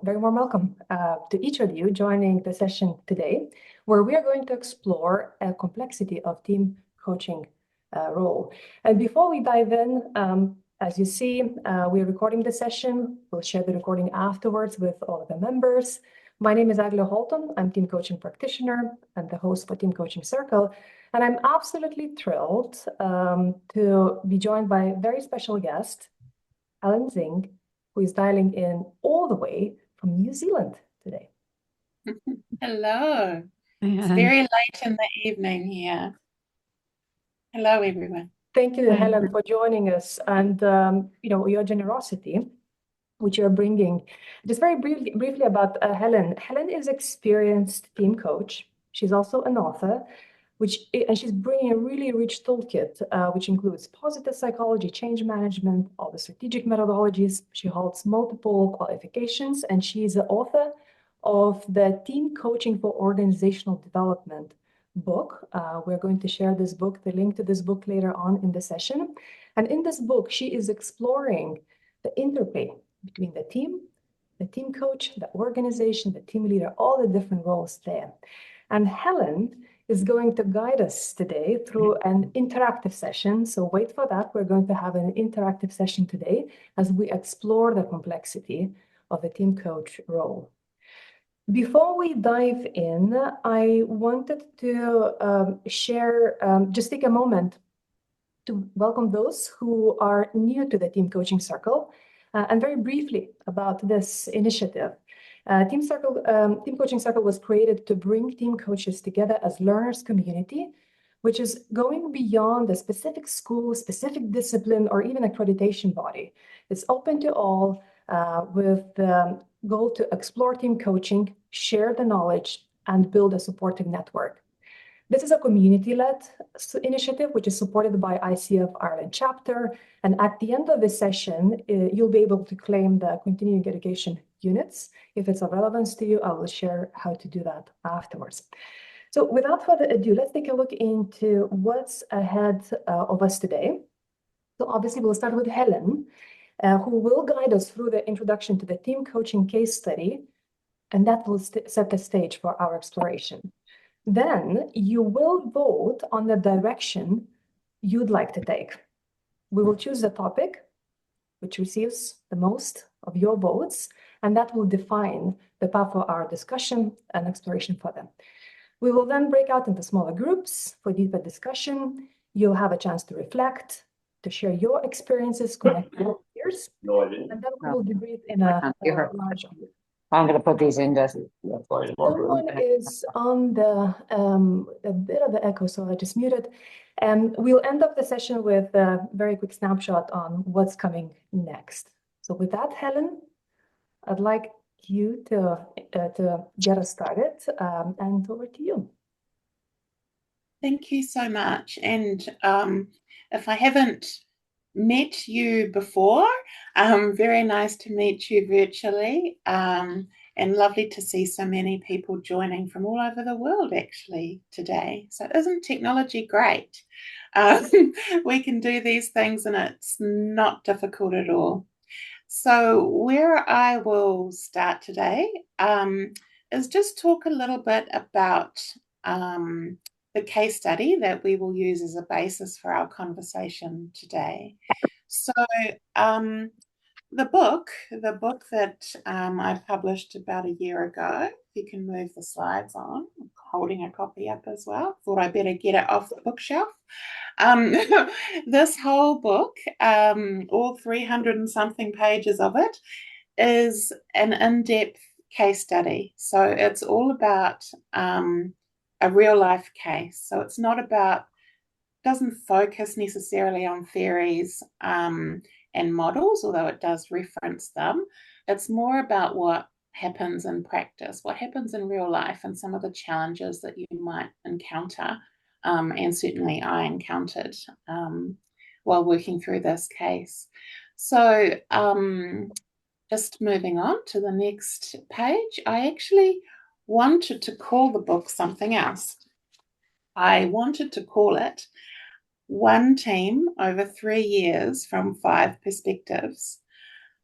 very warm welcome to each of you joining the session today, where we are going to explore a complexity of team coaching role. And before we dive in, as you see, we're recording the session. We'll share the recording afterwards with all of the members. My name is Agla Holton. I'm team coaching practitioner and the host for Team Coaching Circle. And I'm absolutely thrilled to be joined by a very special guest, Helen Zink, who is dialing in all the way from New Zealand today. Hello. It's very late in the evening here. Hello, everyone. Thank you, Helen, for joining us and your generosity, which you're bringing. Just very briefly about Helen. Helen is experienced team coach. She's also an author, and she's bringing a really rich toolkit, which includes positive psychology, change management, all the strategic methodologies. She holds multiple qualifications, and she's the author of the Team Coaching for Organizational Development book. We're going to share this book, the link to this book later on in the session. And in this book, she is exploring the interplay between the team coach, the organization, the team leader, all the different roles there. And Helen is going to guide us today through an interactive session. So wait for that. We're going to have an interactive session today as we explore the complexity of the team coach role. Before we dive in, I wanted to just take a moment to welcome those who are new to the Team Coaching Circle, and very briefly about this initiative. Team Coaching Circle was created to bring team coaches together as learners community, which is going beyond a specific school, specific discipline, or even accreditation body. It's open to all with the goal to explore team coaching, share the knowledge, and build a supportive network. This is a community-led initiative, which is supported by ICF Ireland chapter. And at the end of the session, you'll be able to claim the continuing education units. If it's of relevance to you, I will share how to do that afterwards. So without further ado, let's take a look into what's ahead of us today. So obviously, we'll start with Helen, who will guide us through the introduction to the team coaching case study, and that will set the stage for our exploration. Then you will vote on the direction you'd like to take. We will choose the topic which receives the most of your votes, and that will define the path for our discussion and exploration for them. We will then break out into smaller groups for deeper discussion. You'll have a chance to reflect, to share your experiences, connect with peers, and then we will debrief in a large group. I'm going to put these in just. Someone is on a bit of the echo, so I just muted. And we'll end up the session with a very quick snapshot on what's coming next. So with that, Helen, I'd like you to get us started, and over to you. Thank you so much. And if I haven't met you before, very nice to meet you virtually, and lovely to see so many people joining from all over the world actually today. So isn't technology great? We can do these things and it's not difficult at all. So where I will start today is just talk a little bit about the case study that we will use as a basis for our conversation today. So the book that I published about a year ago, if you can move the slides on, I'm holding a copy up as well. Thought I better get it off the bookshelf. This whole book, all 300 and something pages of it, is an in-depth case study. So it's all about a real life case. So it's not about, doesn't focus necessarily on theories and models, although it does reference them. It's more about what happens in practice, what happens in real life, and some of the challenges that you might encounter. And certainly I encountered while working through this case. So just moving on to the next page, I actually wanted to call the book something else. I wanted to call it One Team Over 3 Years from 5 Perspectives.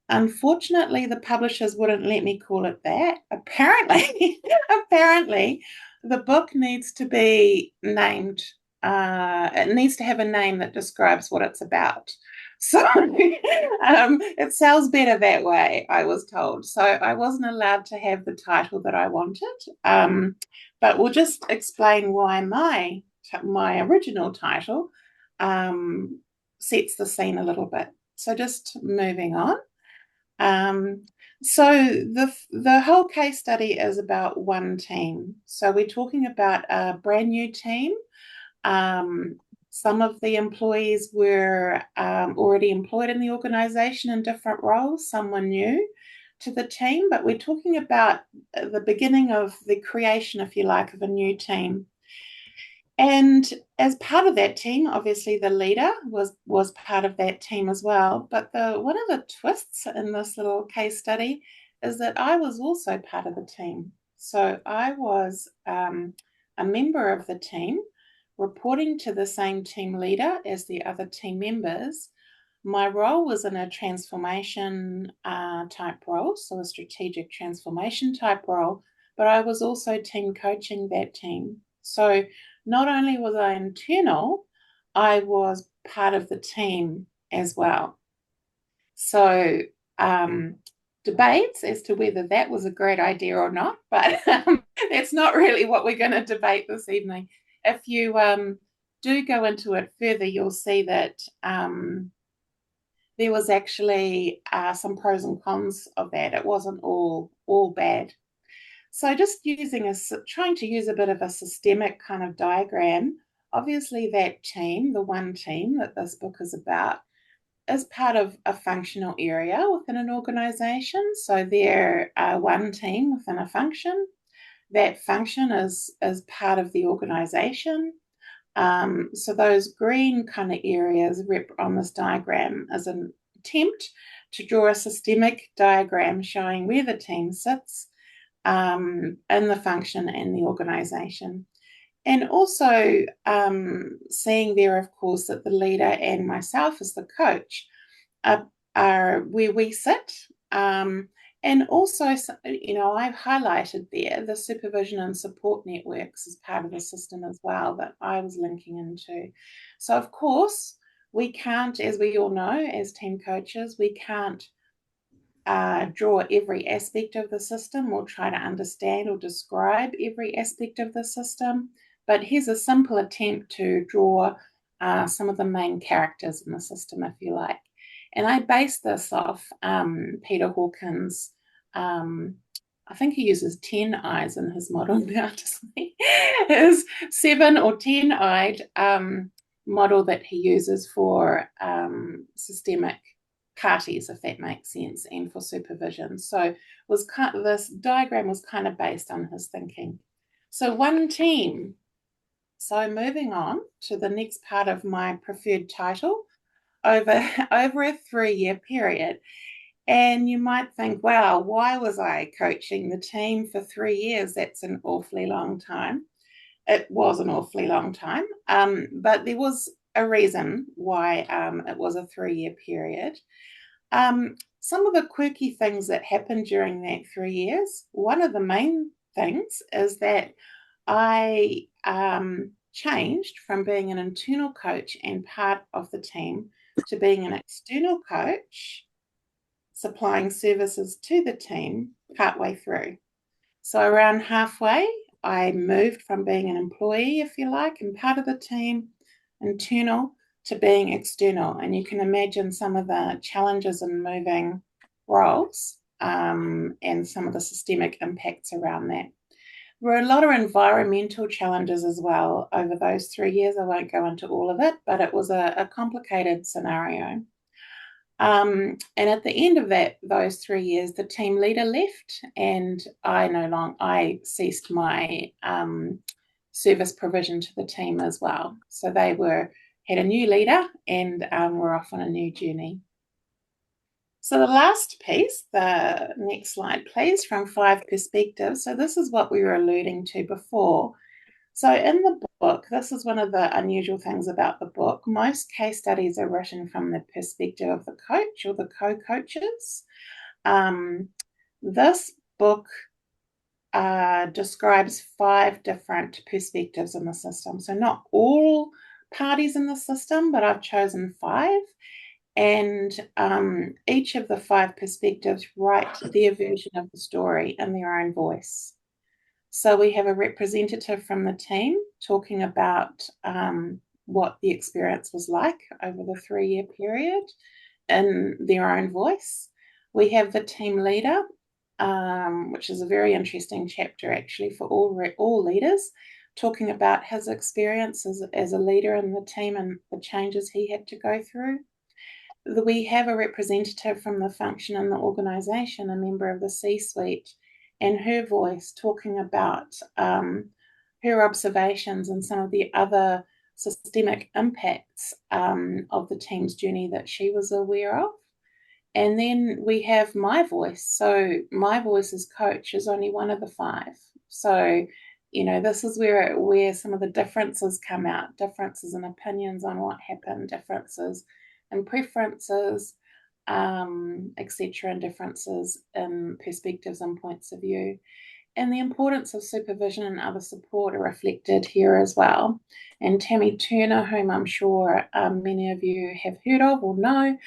Unfortunately, the publishers wouldn't let me call it that. Apparently, apparently, the book needs to be named. It needs to have a name that describes what it's about. So it sells better that way, I was told. So I wasn't allowed to have the title that I wanted. But we'll just explain why my original title sets the scene a little bit. So just moving on. So the whole case study is about one team. So we're talking about a brand new team. Some of the employees were already employed in the organization in different roles. Some were new to the team, but we're talking about the beginning of the creation, if you like, of a new team. And as part of that team, obviously the leader was part of that team as well. But one of the twists in this little case study is that I was also part of the team. So I was a member of the team, reporting to the same team leader as the other team members. My role was in a transformation type role, so a strategic transformation type role, but I was also team coaching that team. So not only was I internal, I was part of the team as well. So debates as to whether that was a great idea or not, but that's not really what we're going to debate this evening. If you do go into it further, you'll see that there was actually some pros and cons of that. It wasn't all bad. So just trying to use a bit of a systemic kind of diagram. Obviously, that team, the one team that this book is about, is part of a functional area within an organization. So they're one team within a function. That function is part of the organization. So those green kind of areas on this diagram is an attempt to draw a systemic diagram showing where the team sits in the function and the organization. And also seeing there, of course, that the leader and myself as the coach are where we sit. And also, I've highlighted there the supervision and support networks as part of the system as well that I was linking into. So, of course, we can't, as we all know, as team coaches, we can't draw every aspect of the system or try to understand or describe every aspect of the system. But here's a simple attempt to draw some of the main characters in the system, if you like. And I base this off Peter Hawkins. I think he uses 10 eyes in his model now, doesn't he? His 7 or 10-eyed model that he uses for systemic parties, if that makes sense, and for supervision. So this diagram was kind of based on his thinking. So one team. So moving on to the next part of my preferred title, over a 3-year period. And you might think, wow, why was I coaching the team for 3 years? That's an awfully long time. It was an awfully long time, but there was a reason why it was a 3-year period. Some of the quirky things that happened during that 3 years, one of the main things is that I changed from being an internal coach and part of the team to being an external coach, supplying services to the team partway through. So around halfway, I moved from being an employee, if you like, and part of the team, internal, to being external. And you can imagine some of the challenges in moving roles and some of the systemic impacts around that. There were a lot of environmental challenges as well over those 3 years. I won't go into all of it, but it was a complicated scenario. And at the end of those 3 years, the team leader left, and I ceased my service provision to the team as well. So they had a new leader and were off on a new journey. So the last piece, the next slide, please, from 5 perspectives. So this is what we were alluding to before. So in the book, this is one of the unusual things about the book. Most case studies are written from the perspective of the coach or the co-coaches. This book describes 5 different perspectives in the system. So not all parties in the system, but I've chosen 5. And each of the 5 perspectives write their version of the story in their own voice. So we have a representative from the team talking about what the experience was like over the 3-year period in their own voice. We have the team leader, which is a very interesting chapter actually for all leaders, talking about his experiences as a leader in the team and the changes he had to go through. We have a representative from the function in the organization, a member of the C-suite, and her voice talking about her observations and some of the other systemic impacts of the team's journey that she was aware of. And then we have my voice. So my voice as coach is only one of the 5. So, this is where some of the differences come out, differences in opinions on what happened, differences and preferences, etc., and differences in perspectives and points of view. And the importance of supervision and other support are reflected here as well. And Tammy Turner, whom I'm sure many of you have heard of or know,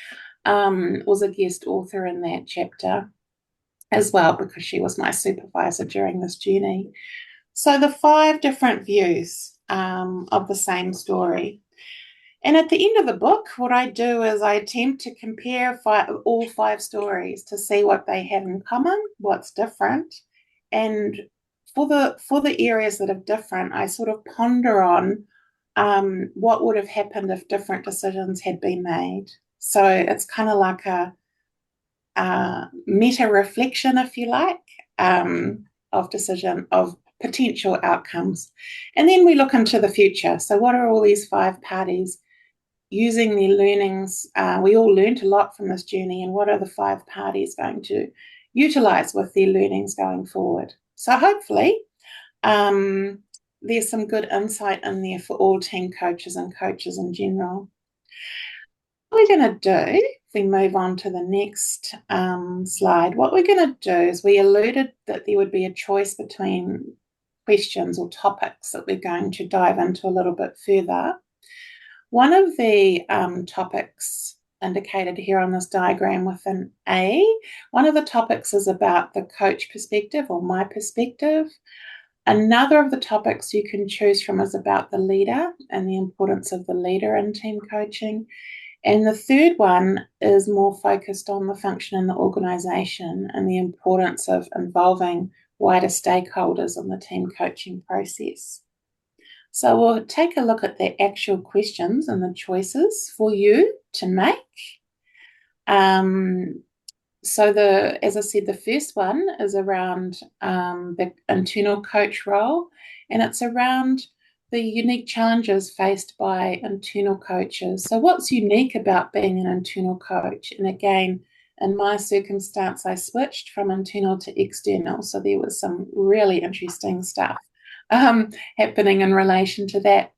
was a guest author in that chapter as well, because she was my supervisor during this journey. So the 5 different views of the same story. And at the end of the book, what I do is I attempt to compare all 5 stories to see what they have in common, what's different. And for the areas that are different, I sort of ponder on what would have happened if different decisions had been made. So it's kind of like a meta reflection, if you like, of potential outcomes. And then we look into the future. So what are all these 5 parties using their learnings? We all learned a lot from this journey, and what are the 5 parties going to utilize with their learnings going forward? So hopefully there's some good insight in there for all team coaches and coaches in general. What we're going to do, if we move on to the next slide, what we're going to do is we alluded that there would be a choice between questions or topics that we're going to dive into a little bit further. One of the topics indicated here on this diagram with an A, one of the topics is about the coach perspective or my perspective. Another of the topics you can choose from is about the leader and the importance of the leader in team coaching. And the third one is more focused on the function in the organization and the importance of involving wider stakeholders in the team coaching process. So we'll take a look at the actual questions and the choices for you to make. So as I said, the first one is around the internal coach role, and it's around the unique challenges faced by internal coaches. So what's unique about being an internal coach? And again, in my circumstance, I switched from internal to external. So there was some really interesting stuff happening in relation to that.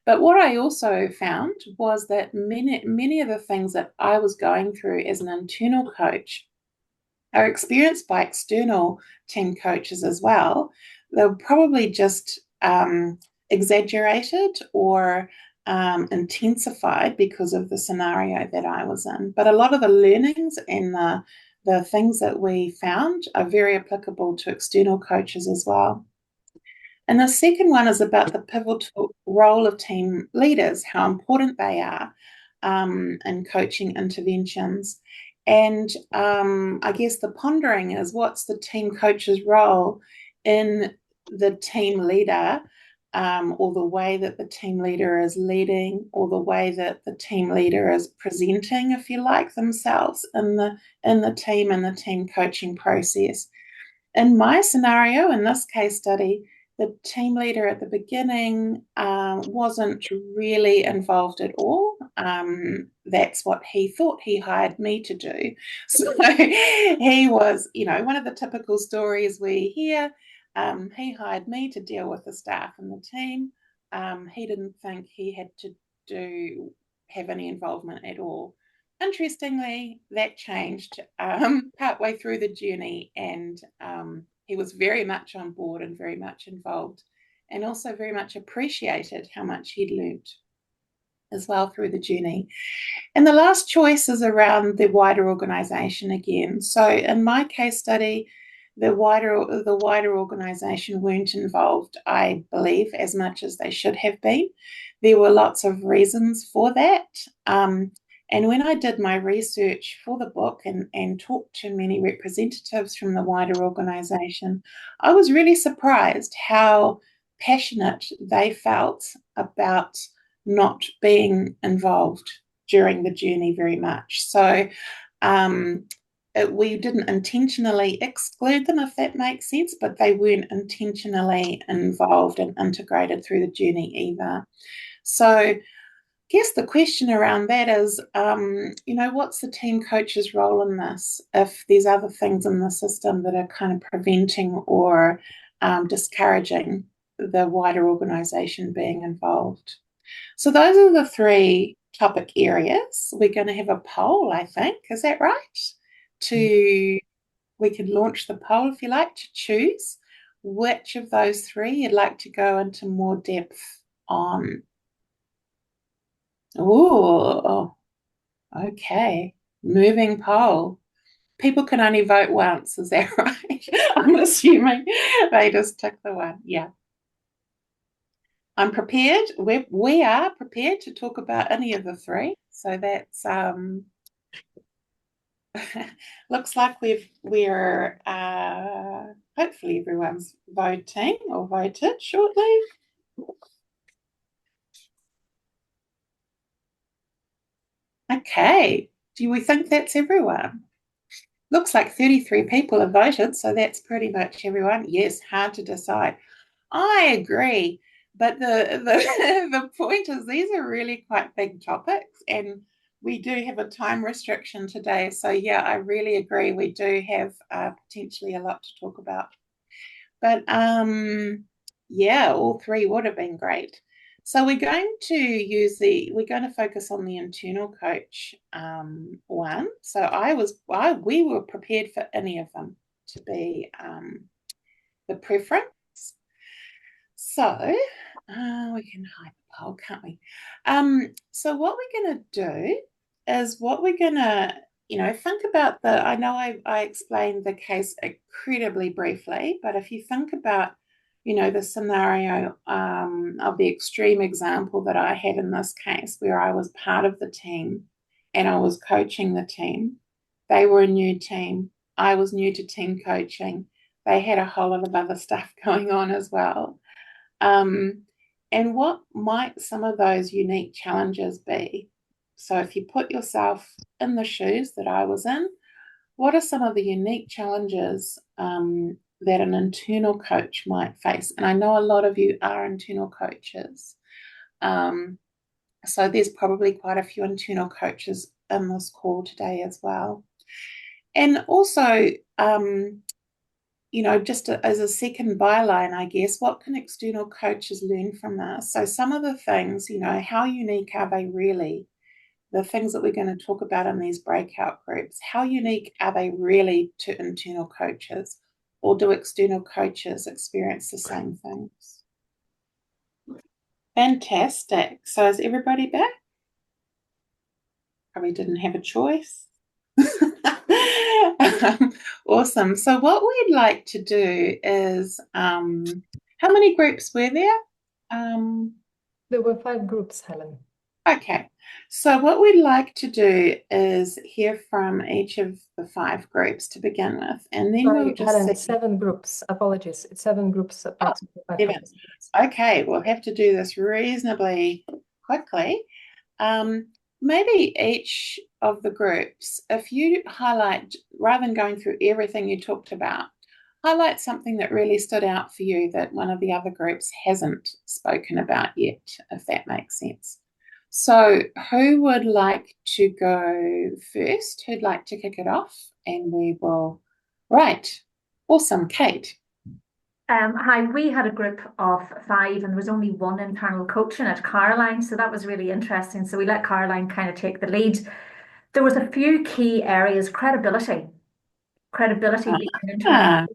But what I also found was that many of the things that I was going through as an internal coach are experienced by external team coaches as well. They were probably just exaggerated or intensified because of the scenario that I was in. But a lot of the learnings and the things that we found are very applicable to external coaches as well. And the second one is about the pivotal role of team leaders, how important they are in coaching interventions. And I guess the pondering is, what's the team coach's role in the team leader, or the way that the team leader is leading, or the way that the team leader is presenting, if you like, themselves in the team and the team coaching process. In my scenario, in this case study, the team leader at the beginning wasn't really involved at all. That's what he thought he hired me to do. So he was, one of the typical stories we hear. He hired me to deal with the staff and the team. He didn't think he had to have any involvement at all. Interestingly, that changed partway through the journey, and he was very much on board and very much involved, and also very much appreciated how much he'd learnt as well through the journey. And the last choice is around the wider organisation again. So in my case study, the wider organisation weren't involved, I believe, as much as they should have been. There were lots of reasons for that. And when I did my research for the book and talked to many representatives from the wider organisation, I was really surprised how passionate they felt about not being involved during the journey very much. So we didn't intentionally exclude them, if that makes sense, but they weren't intentionally involved and integrated through the journey either. So I guess the question around that is, what's the team coach's role in this if there's other things in the system that are kind of preventing or discouraging the wider organisation being involved? So those are the three topic areas. We're going to have a poll, I think. Is that right? We can launch the poll, if you like, to choose which of those three you'd like to go into more depth on. Oh, okay. Moving poll. People can only vote once, is that right? I'm assuming they just took the one. Yeah. I'm prepared. We are prepared to talk about any of the three. So that's looks like we're hopefully everyone's voting or voted shortly. Okay. Do we think that's everyone? Looks like 33 people have voted, so that's pretty much everyone. Yes, hard to decide. I agree. But the point is these are really quite big topics, and we do have a time restriction today. So yeah, I really agree. We do have potentially a lot to talk about. But yeah, all three would have been great. So we're going to focus on the internal coach one. So we were prepared for any of them to be the preference. So we can hide the poll, can't we? So what we're going to do is think about I know I explained the case incredibly briefly, but if you think about, the scenario of the extreme example that I had in this case, where I was part of the team and I was coaching the team. They were a new team. I was new to team coaching. They had a whole lot of other stuff going on as well. And what might some of those unique challenges be? So if you put yourself in the shoes that I was in, what are some of the unique challenges that an internal coach might face? And I know a lot of you are internal coaches. So there's probably quite a few internal coaches in this call today as well. And also, just as a second byline, I guess, what can external coaches learn from this? So some of the things, how unique are they really? The things that we're going to talk about in these breakout groups, how unique are they really to internal coaches? Or do external coaches experience the same things? Fantastic. So is everybody back? Probably didn't have a choice. Awesome. So what we'd like to do is, how many groups were there? There were 5 groups, Helen. Okay. So what we'd like to do is hear from each of the 5 groups to begin with, and then we'll just Helen, it's 7 groups. Apologies. It's 7 groups, approximately 5 participants. Okay, we'll have to do this reasonably quickly. Maybe each of the groups, if you highlight, rather than going through everything you talked about, highlight something that really stood out for you that one of the other groups hasn't spoken about yet, if that makes sense. So who would like to go first? Who'd like to kick it off? And we will, right. Awesome, Kate. Hi, we had a group of 5 and there was only one internal coach in it, Caroline. So that was really interesting. So we let Caroline kind of take the lead. There was a few key areas, credibility being an internal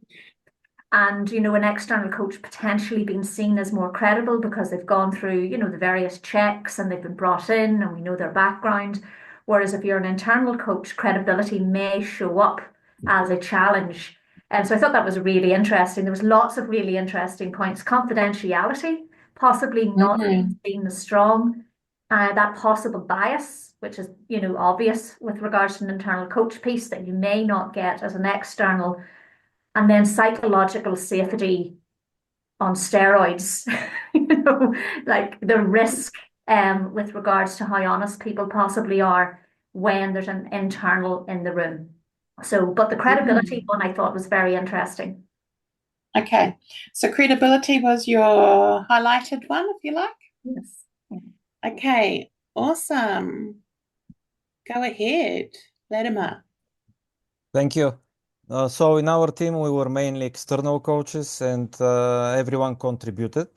Ah, and an external coach potentially being seen as more credible because they've gone through the various checks and they've been brought in and we know their background, whereas if you're an internal coach, credibility may show up as a challenge. And so I thought that was really interesting. There was lots of really interesting points. Confidentiality possibly not mhm. being as strong, that possible bias, which is obvious with regards to an internal coach piece that you may not get as an external, and then psychological safety on steroids, like the risk with regards to how honest people possibly are when there's an internal in the room. So, but the credibility one I thought was very interesting. Okay, so credibility was your highlighted one, if you like. Yes. Okay, awesome. Go ahead, Latimer. Thank you. So in our team, we were mainly external coaches and everyone contributed.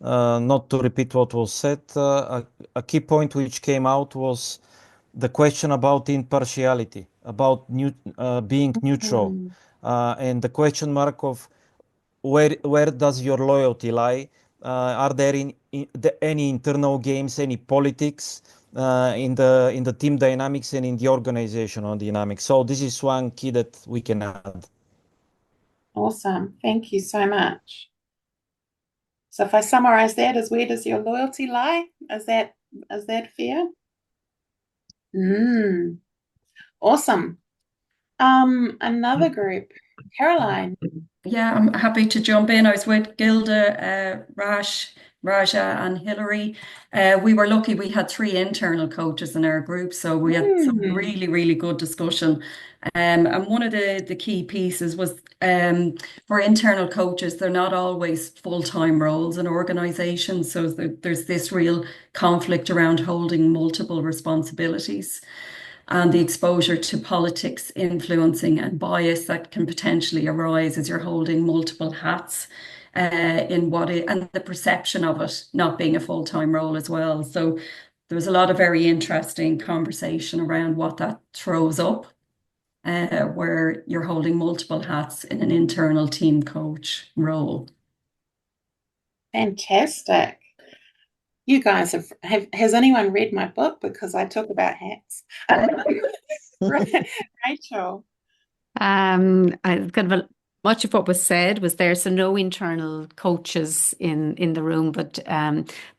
Not to repeat what was said, a key point which came out was the question about impartiality, about being neutral, and the question mark of where does your loyalty lie? Are there any internal games, any politics in the team dynamics and in the organizational dynamics? So this is one key that we can add. Awesome. Thank you so much. So if I summarize that as where does your loyalty lie? Is that fair? Awesome. Another group, Caroline. Yeah, I'm happy to jump in. I was with Gilda, Raja, and Hilary. We were lucky we had 3 internal coaches in our group, so we had some really, really good discussion. And one of the key pieces was for internal coaches, they're not always full-time roles in organizations. So there's this real conflict around holding multiple responsibilities and the exposure to politics, influencing, and bias that can potentially arise as you're holding multiple hats and the perception of it not being a full-time role as well. So there was a lot of very interesting conversation around what that throws up, where you're holding multiple hats in an internal team coach role. Fantastic. You guys has anyone read my book? Because I talk about hats. Rachel. Much of what was said was there, so no internal coaches in the room, but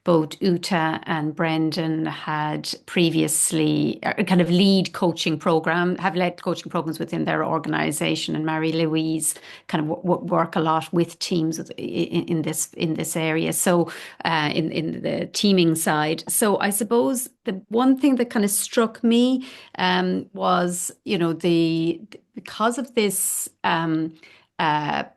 both Uta and Brendan had previously kind of led coaching programs within their organization, and Mary Louise kind of work a lot with teams in this area. So in the teaming side, so I suppose the one thing that kind of struck me was because of this.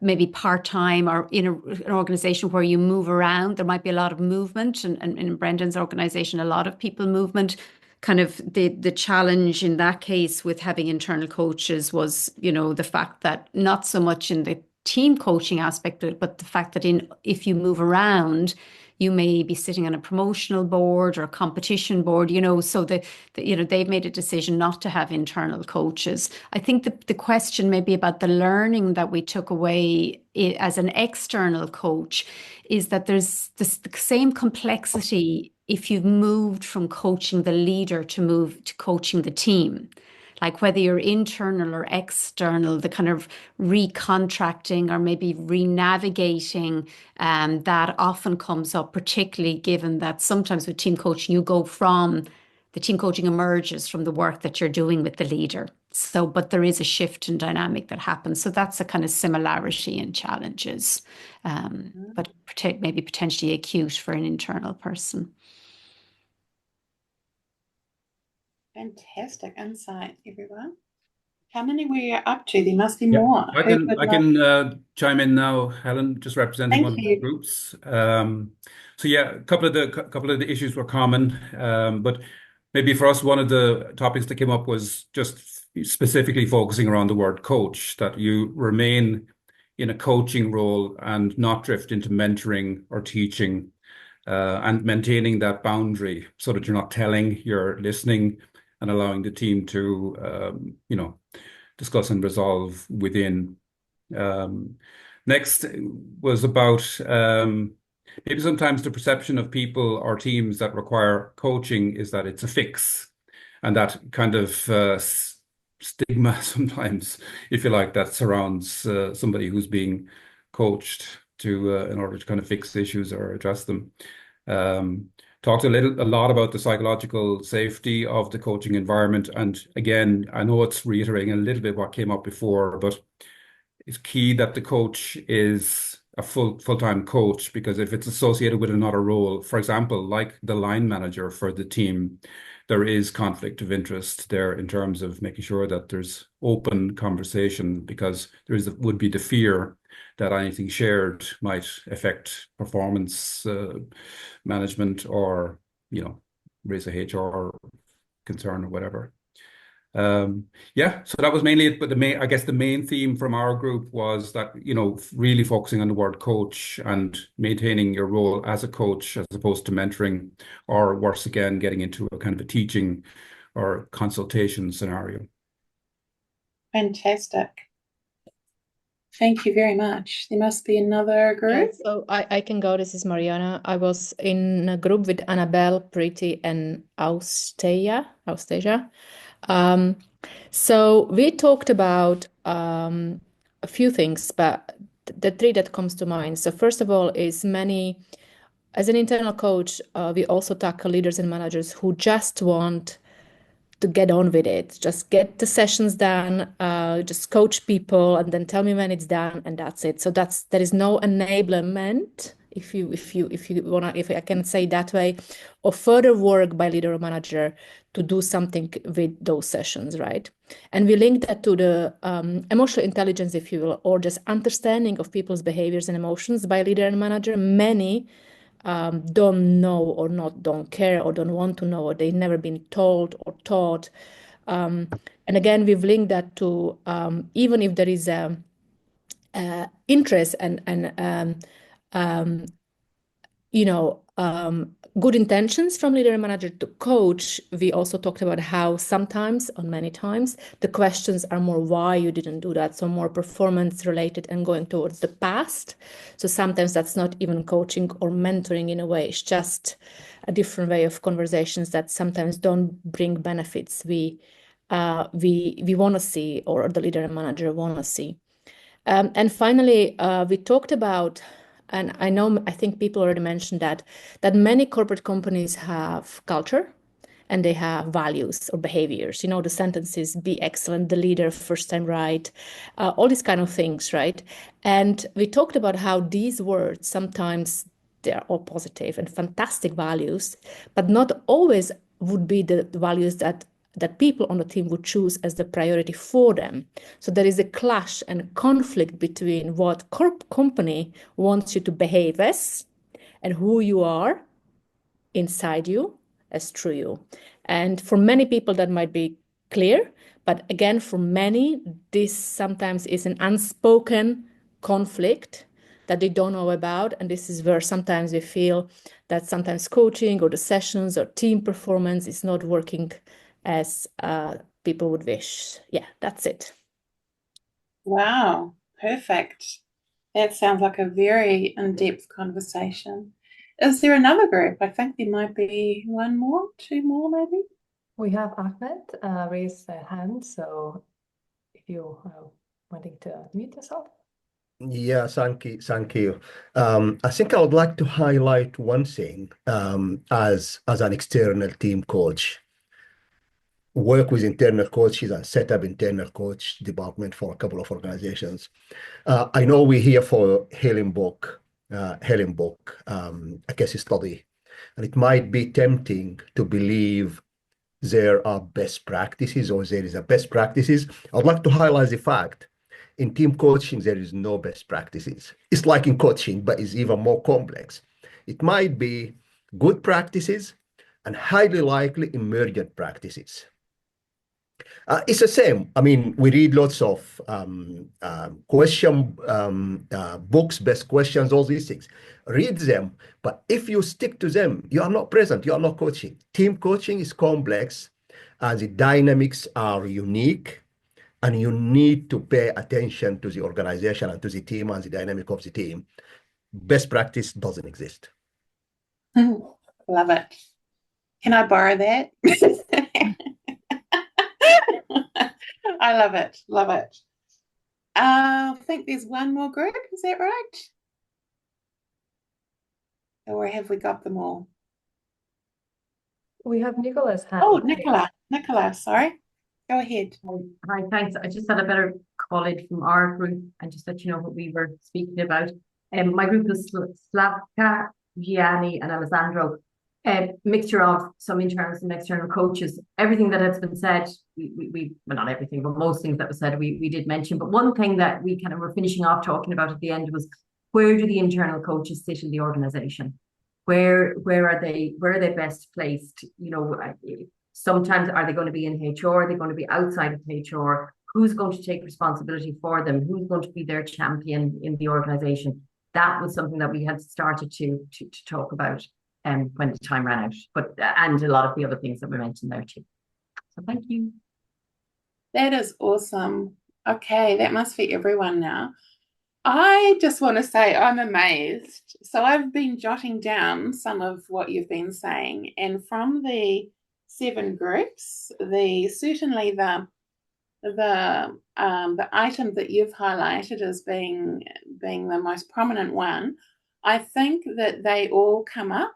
Maybe part-time or in an organization where you move around, there might be a lot of movement, and in Brendan's organization, a lot of people movement. Kind of the challenge in that case with having internal coaches was, the fact that not so much in the team coaching aspect, but the fact that if you move around, you may be sitting on a promotional board or a competition board, so they've made a decision not to have internal coaches. I think the question maybe about the learning that we took away as an external coach is that there's the same complexity if you've moved from coaching the leader to move to coaching the team. Like whether you're internal or external, the kind of recontracting or maybe renavigating that often comes up, particularly given that sometimes with team coaching, the team coaching emerges from the work that you're doing with the leader. So, but there is a shift in dynamic that happens. So that's a kind of similarity in challenges, but maybe potentially acute for an internal person. Fantastic insight, everyone. How many were you up to? There must be more. I can chime in now, Helen, just representing one of the groups. So yeah, a couple of the issues were common, but maybe for us, one of the topics that came up was just specifically focusing around the word coach, that you remain in a coaching role and not drift into mentoring or teaching, and maintaining that boundary so that you're not telling, you're listening and allowing the team to, discuss and resolve within. Next was about maybe sometimes the perception of people or teams that require coaching is that it's a fix, and that kind of stigma sometimes, if you like, that surrounds somebody who's being coached to in order to kind of fix issues or address them. Talked a lot about the psychological safety of the coaching environment, and again, I know it's reiterating a little bit what came up before, but it's key that the coach is a full-time coach, because if it's associated with another role, for example, like the line manager for the team, there is conflict of interest there in terms of making sure that there's open conversation, because would be the fear that anything shared might affect performance management, or raise a HR concern or whatever. So that was mainly it. But I guess the main theme from our group was that, really focusing on the word coach and maintaining your role as a coach as opposed to mentoring, or worse again, getting into a kind of a teaching or consultation scenario. Fantastic. Thank you very much. There must be another group. So I can go. This is Mariana. I was in a group with Annabelle, Pretty, and Austasia. So we talked about a few things, but the three that comes to mind. So first of all is as an internal coach, we also tackle leaders and managers who just want to get on with it, just get the sessions done, just coach people, and then tell me when it's done, and that's it. So there is no enablement, if I can say it that way, or further work by leader or manager to do something with those sessions, right? And we link that to the emotional intelligence, if you will, or just understanding of people's behaviors and emotions by leader and manager. Many don't know, or don't care, or don't want to know, or they've never been told or taught. And again, we've linked that to even if there is interest and good intentions from leader and manager to coach, we also talked about how sometimes, or many times, the questions are more why you didn't do that, so more performance related and going towards the past. So sometimes that's not even coaching or mentoring in a way, it's just a different way of conversations that sometimes don't bring benefits we want to see, or the leader and manager want to see. And finally, we talked about, and I think people already mentioned that many corporate companies have culture and they have values or behaviors. The sentences, be excellent, the leader, first time right, all these kind of things, right? And we talked about how these words, sometimes they're all positive and fantastic values, but not always would be the values that people on the team would choose as the priority for them. So there is a clash and conflict between what company wants you to behave as and who you are inside you as true you. And for many people that might be clear, but again, for many, this sometimes is an unspoken conflict that they don't know about. And this is where sometimes we feel that sometimes coaching or the sessions or team performance is not working as people would wish. Yeah, that's it. Wow, perfect. That sounds like a very in-depth conversation. Is there another group? I think there might be two more maybe. We have Ahmed raise a hand, so if you are wanting to mute yourself. Yeah, thank you. I think I would like to highlight one thing as an external team coach. Work with internal coaches and set up internal coach department for a couple of organizations. I know we're here for Helen book, a case study, and it might be tempting to believe there are best practices or there is a best practices. I'd like to highlight the fact in team coaching, there is no best practices. It's like in coaching, but it's even more complex. It might be good practices and highly likely emergent practices. It's the same. I mean, we read lots of question books, best questions, all these things. Read them, but if you stick to them, you are not present, you are not coaching. Team coaching is complex, and the dynamics are unique, and you need to pay attention to the organization and to the team and the dynamic of the team. Best practice doesn't exist. Love it. Can I borrow that? I love it. Love it. I think there's one more group. Is that right? Or have we got them all? We have Nicola's hand. Oh, Nicola, sorry. Go ahead. Hi, thanks. I just had a better college from our group and just let you know what we were speaking about. My group was Slavka, Gianni, and Alessandro. A mixture of some internal and external coaches. Everything that has been said, we well, not everything, but most things that was said, we did mention. But one thing that we kind of were finishing off talking about at the end was, where do the internal coaches sit in the organization? Where are they best placed? You know, sometimes are they going to be in HR? Are they going to be outside of HR? Who's going to take responsibility for them? Who's going to be their champion in the organization? That was something that we had started to talk about when the time ran out, but and a lot of the other things that we mentioned there too. So thank you. That is awesome. Okay, that must be everyone now. I just want to say I'm amazed. So I've been jotting down some of what you've been saying, and from the 7 groups, certainly the item that you've highlighted as being the most prominent one, I think that they all came up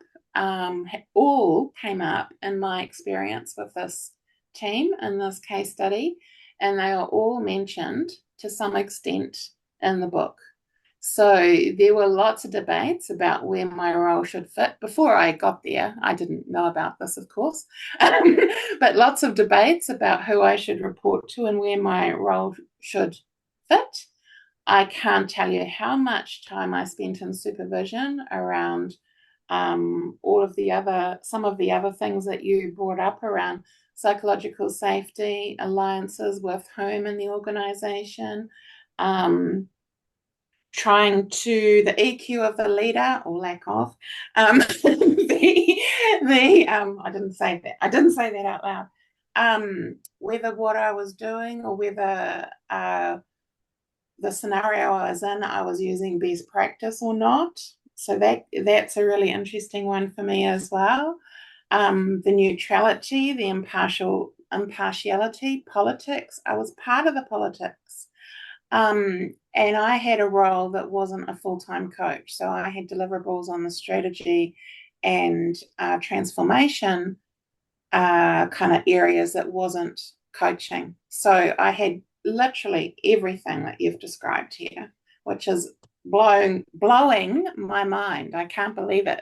in my experience with this team in this case study, and they are all mentioned to some extent in the book. So there were lots of debates about where my role should fit. Before I got there, I didn't know about this, of course, but lots of debates about who I should report to and where my role should fit. I can't tell you how much time I spent in supervision around some of the other things that you brought up around psychological safety, alliances with whom in the organization, trying to the EQ of the leader or lack of, I didn't say that out loud, whether what I was doing or whether the scenario I was in, I was using best practice or not. So that's a really interesting one for me as well. The neutrality, the impartiality, politics. I was part of the politics. And I had a role that wasn't a full-time coach. So I had deliverables on the strategy and transformation kind of areas that wasn't coaching. So I had literally everything that you've described here, which is blowing my mind. I can't believe it.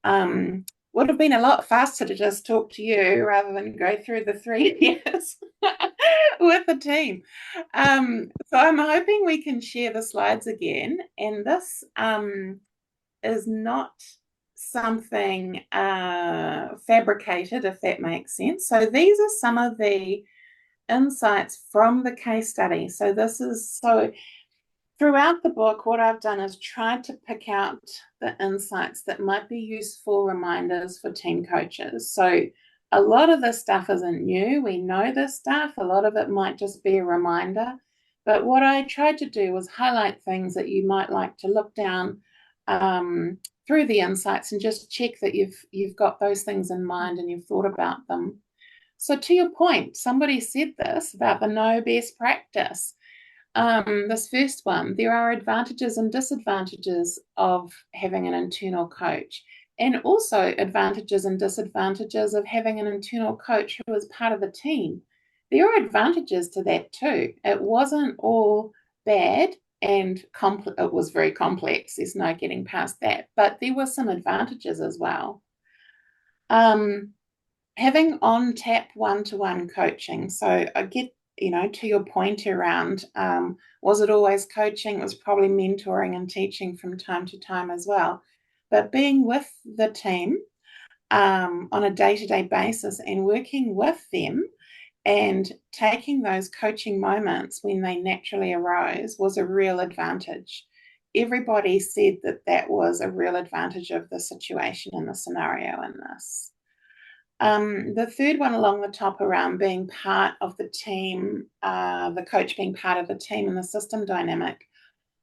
Would have been a lot faster to just talk to you rather than go through the 3 years with the team. So I'm hoping we can share the slides again. And this is not something fabricated, if that makes sense. So these are some of the insights from the case study. So throughout the book, what I've done is tried to pick out the insights that might be useful reminders for team coaches. So a lot of this stuff isn't new. We know this stuff. A lot of it might just be a reminder. But what I tried to do was highlight things that you might like to look down through the insights and just check that you've got those things in mind and you've thought about them. So to your point, somebody said this about the no best practice. This first one, there are advantages and disadvantages of having an internal coach, and also advantages and disadvantages of having an internal coach who is part of the team. There are advantages to that too. It wasn't all bad, and it was very complex. There's no getting past that, but there were some advantages as well. Having on-tap one-to-one coaching. So I get, to your point around, was it always coaching? It was probably mentoring and teaching from time to time as well. But being with the team on a day-to-day basis and working with them And taking those coaching moments when they naturally arose was a real advantage. Everybody said that that was a real advantage of the situation and the scenario in this. The third one along the top around being part of the team, the coach being part of the team and the system dynamic,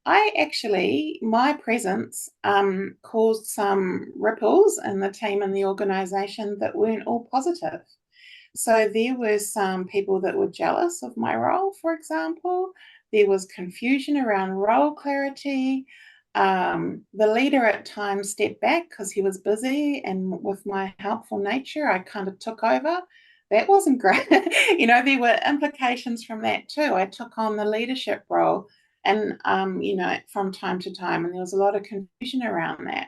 my presence caused some ripples in the team and the organisation that weren't all positive. So there were some people that were jealous of my role, for example. There was confusion around role clarity. The leader at times stepped back because he was busy, and with my helpful nature, I kind of took over. That wasn't great. There were implications from that too. I took on the leadership role and, from time to time, and there was a lot of confusion around that.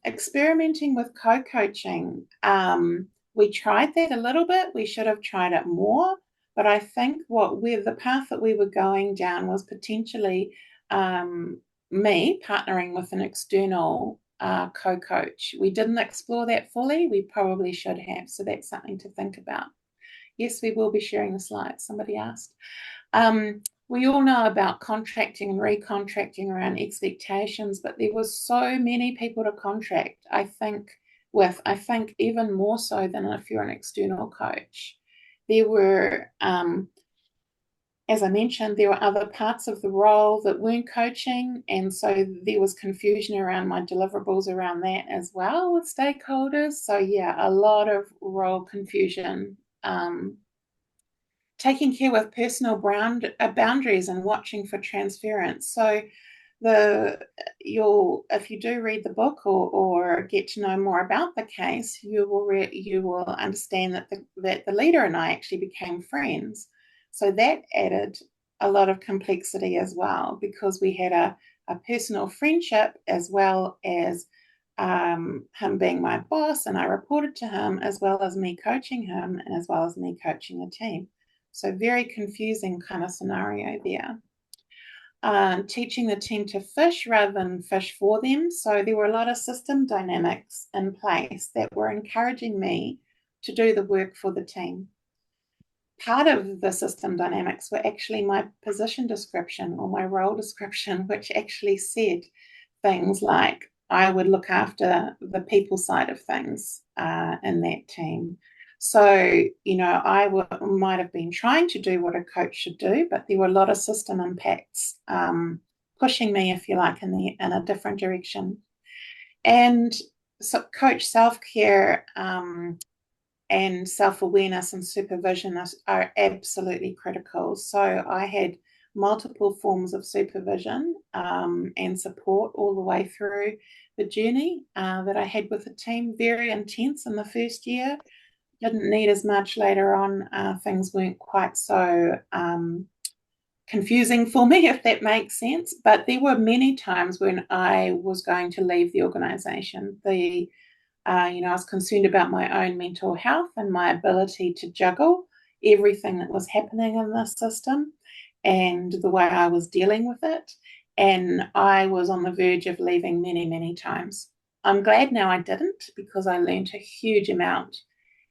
Experimenting with co-coaching. We tried that a little bit. We should have tried it more. But I think the path that we were going down was potentially me partnering with an external co-coach. We didn't explore that fully. We probably should have. So that's something to think about. Yes, we will be sharing the slides. Somebody asked. We all know about contracting and recontracting around expectations, but there was so many people to contract, I think even more so than if you're an external coach. There were, as I mentioned, there were other parts of the role that weren't coaching, and so there was confusion around my deliverables around that as well with stakeholders. So yeah, a lot of role confusion. Taking care with personal boundaries and watching for transference. So if you do read the book or get to know more about the case, you will understand that the leader and I actually became friends. So that added a lot of complexity as well, because we had a personal friendship as well as him being my boss, and I reported to him, as well as me coaching him and as well as me coaching a team. So very confusing kind of scenario there. Teaching the team to fish rather than fish for them. So there were a lot of system dynamics in place that were encouraging me to do the work for the team. Part of the system dynamics were actually my position description or my role description, which actually said things like I would look after the people side of things in that team. So, I might have been trying to do what a coach should do, but there were a lot of system impacts pushing me, if you like, in a different direction. And so coach self-care and self-awareness and supervision are absolutely critical. So I had multiple forms of supervision and support all the way through the journey that I had with the team. Very intense in the first year. Didn't need as much later on. Things weren't quite so confusing for me, if that makes sense. But there were many times when I was going to leave the organisation. I was concerned about my own mental health and my ability to juggle everything that was happening in the system and the way I was dealing with it. And I was on the verge of leaving many, many times. I'm glad now I didn't, because I learned a huge amount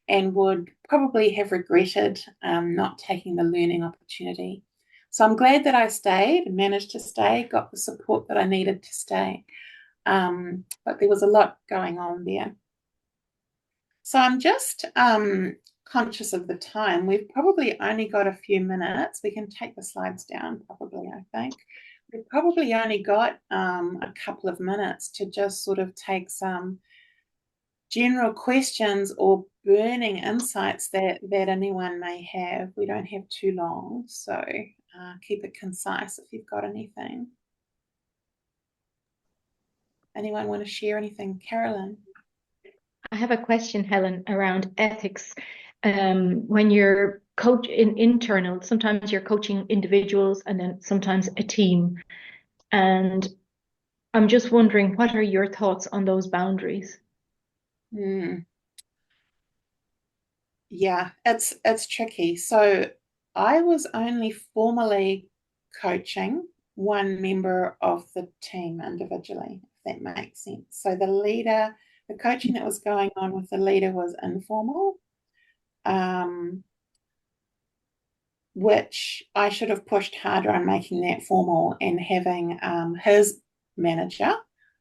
and would probably have regretted not taking the learning opportunity. So I'm glad that I stayed and managed to stay, got the support that I needed to stay. But there was a lot going on there. So I'm just conscious of the time. We've probably only got a few minutes. We can take the slides down probably, I think. We've probably only got a couple of minutes to just sort of take some general questions or burning insights that anyone may have. We don't have too long, so keep it concise if you've got anything. Anyone want to share anything? Carolyn? I have a question, Helen, around ethics. When you're internal, sometimes you're coaching individuals and then sometimes a team. And I'm just wondering, what are your thoughts on those boundaries? Yeah, it's tricky. So I was only formally coaching one member of the team individually, if that makes sense. So the coaching that was going on with the leader was informal. which I should have pushed harder on making that formal and having his manager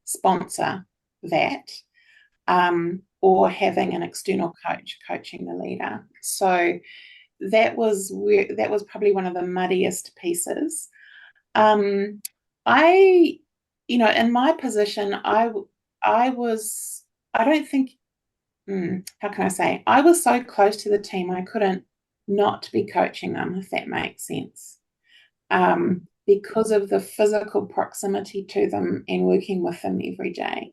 sponsor that, or having an external coach coaching the leader. So that was probably one of the muddiest pieces. In my position, I was so close to the team, I couldn't not be coaching them, if that makes sense. Because of the physical proximity to them and working with them every day.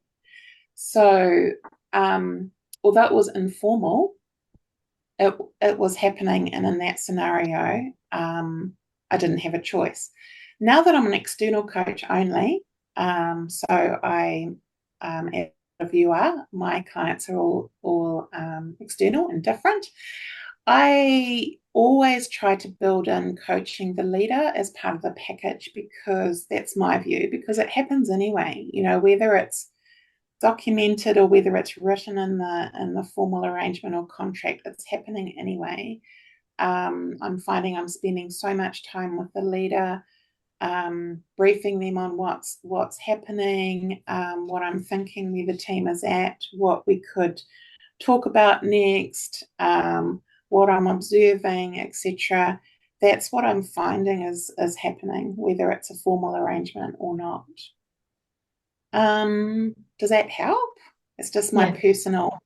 So, although it was informal, it was happening, and in that scenario, I didn't have a choice. Now that I'm an external coach only, so I as a viewer, my clients are all external and different. I always try to build in coaching the leader as part of the package, because that's my view, because it happens anyway, whether it's documented or whether it's written in the formal arrangement or contract, it's happening anyway. I'm finding I'm spending so much time with the leader, briefing them on what's happening, what I'm thinking, where the team is at, what we could talk about next, what I'm observing, etc. That's what I'm finding is happening, whether it's a formal arrangement or not. Does that help? It's just my personal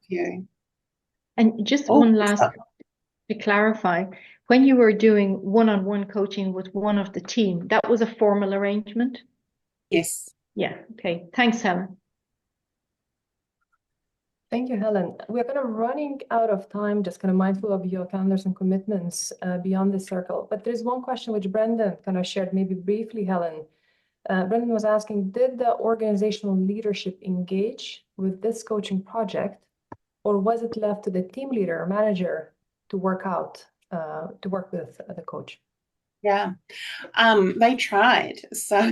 view. And just one last to clarify, when you were doing one-on-one coaching with one of the team, that was a formal arrangement? Yes. Yeah. Okay. Thanks, Helen. Thank you, Helen. We're kind of running out of time, just kind of mindful of your calendars and commitments beyond this circle. But there's one question which Brendan kind of shared maybe briefly, Helen. Brendan was asking, did the organizational leadership engage with this coaching project, or was it left to the team leader or manager to work with the coach? Yeah, they tried. So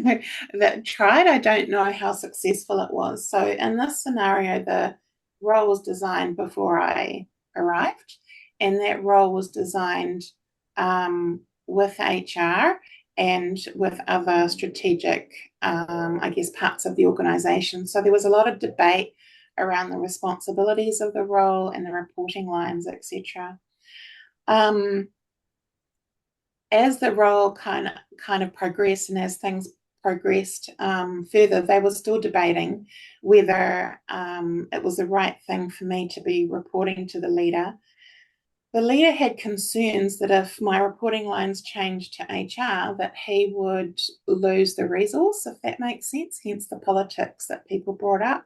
that tried, I don't know how successful it was. So in this scenario, the role was designed before I arrived, and that role was designed with HR and with other strategic, parts of the organization. So there was a lot of debate around the responsibilities of the role and the reporting lines, etc. As the role kind of progressed, and as things progressed further, they were still debating whether it was the right thing for me to be reporting to the leader. The leader had concerns that if my reporting lines changed to HR, that he would lose the resource, if that makes sense, hence the politics that people brought up.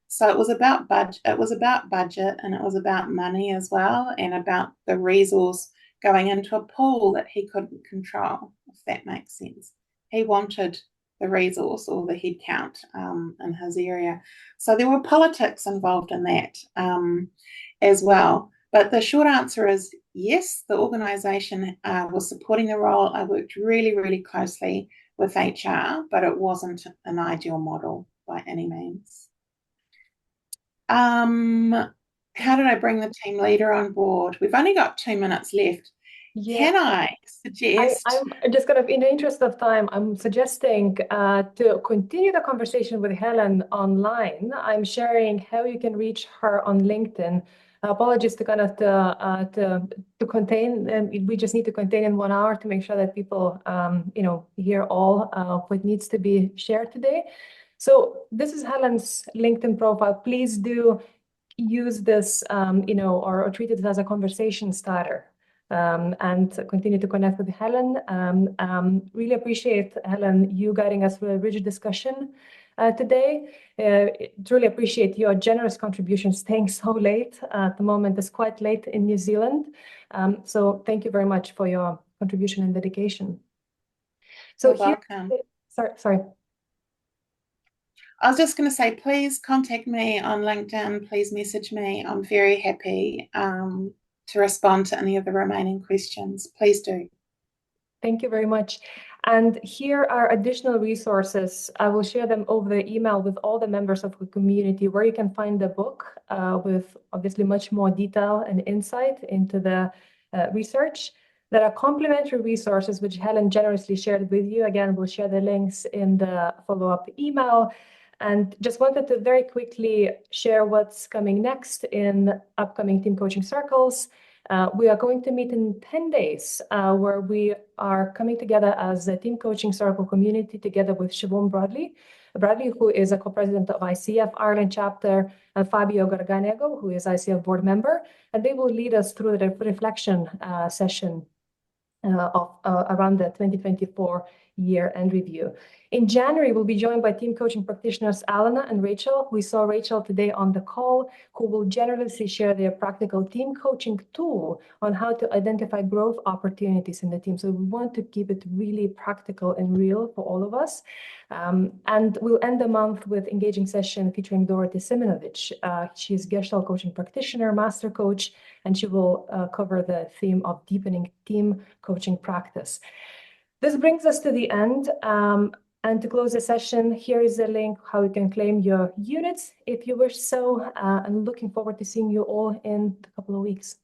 So it was about budget, and it was about money as well, and about the resource going into a pool that he couldn't control, if that makes sense. He wanted the resource or the headcount in his area. So there were politics involved in that as well. But the short answer is yes, the organisation was supporting the role. I worked really, really closely with HR, but it wasn't an ideal model by any means. How did I bring the team leader on board? We've only got 2 minutes left. Yeah. Can I suggest? I'm just kind of, in the interest of time, I'm suggesting to continue the conversation with Helen online. I'm sharing how you can reach her on LinkedIn. Apologies to kind of to contain. We just need to contain in 1 hour to make sure that people hear all what needs to be shared today. So this is Helen's LinkedIn profile. Please do use this, or treat it as a conversation starter. And continue to connect with Helen. Really appreciate, Helen, you guiding us through a rich discussion today. Truly appreciate your generous contribution, staying so late. At the moment, it's quite late in New Zealand. So thank you very much for your contribution and dedication. So You're welcome. Sorry. I was just going to say, please contact me on LinkedIn. Please message me. I'm very happy to respond to any of the remaining questions. Please do. Thank you very much. And here are additional resources. I will share them over the email with all the members of the community, where you can find the book with obviously much more detail and insight into the research. There are complementary resources which Helen generously shared with you. Again, we'll share the links in the follow-up email. And just wanted to very quickly share what's coming next in upcoming team coaching circles. We are going to meet in 10 days where we are coming together as a team coaching circle community together with Siobhan Bradley, who is a co-president of ICF Ireland chapter, and Fabio Garganego, who is ICF board member. And they will lead us through the reflection session around the 2024 year-end review. In January, we'll be joined by team coaching practitioners Alana and Rachel. We saw Rachel today on the call, who will generously share their practical team coaching tool on how to identify growth opportunities in the team. So we want to keep it really practical and real for all of us. And we'll end the month with engaging session featuring Dorothy Simonovich. She's Gestalt coaching practitioner, master coach, and she will cover the theme of deepening team coaching practice. This brings us to the end. And to close the session, here is the link how you can claim your units if you wish so. I'm looking forward to seeing you all in a couple of weeks.